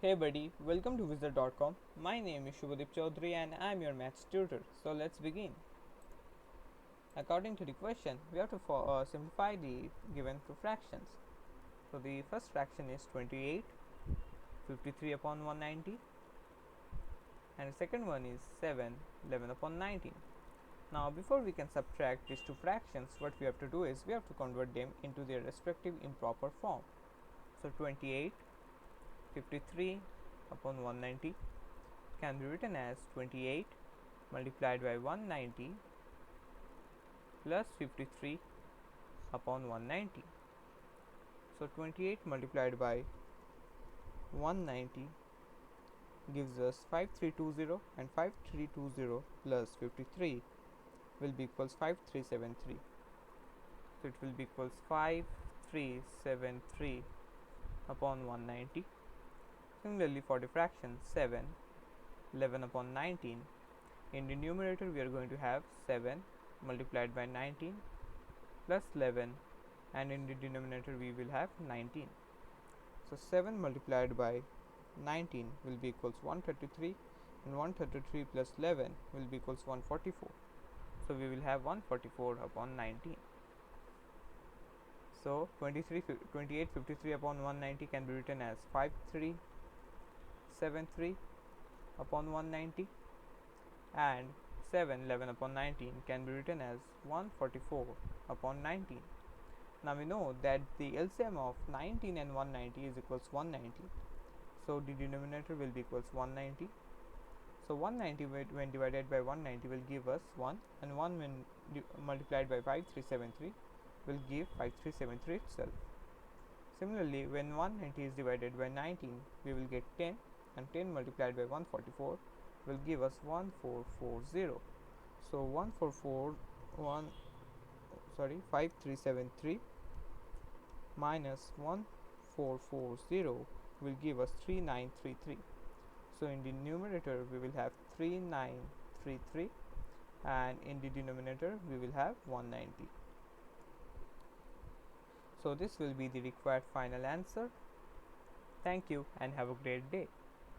Hey buddy, welcome to Wizard.com. My name is Shubhadeep Chaudhary and I am your maths tutor. So let's begin. According to the question, we have to simplify the given two fractions. So the first fraction is 28, 53 upon 190, and the second one is 7, 11 upon 19. Now before we can subtract these two fractions, what we have to do is we have to convert them into their respective improper form. So 28, 53 upon 190 can be written as 28 multiplied by 190 plus 53 upon 190. So 28 multiplied by 190 gives us 5320, and 5320 plus 53 will be equals 5373. So it will be equals 5373 upon 190. Similarly for the fraction 7, 11 upon 19, in the numerator we are going to have 7 multiplied by 19 plus 11, and in the denominator we will have 19. So 7 multiplied by 19 will be equals 133, and 133 plus 11 will be equals 144. So we will have 144 upon 19. So 28 53 upon 190 can be written as 5373 upon 190, and 7 11 upon 19 can be written as 144 upon 19. Now we know that the LCM of 19 and 190 is equals 190. So the denominator will be equals 190. So 190 when divided by 190 will give us 1, and 1 when multiplied by 5373 will give 5373 itself. Similarly, when 190 is divided by 19, we will get 10, and 10 multiplied by 144 will give us 1440. So 5373 minus 1440 will give us 3933. So in the numerator we will have 3933, and in the denominator we will have 190. So this will be the required final answer. Thank you and have a great day.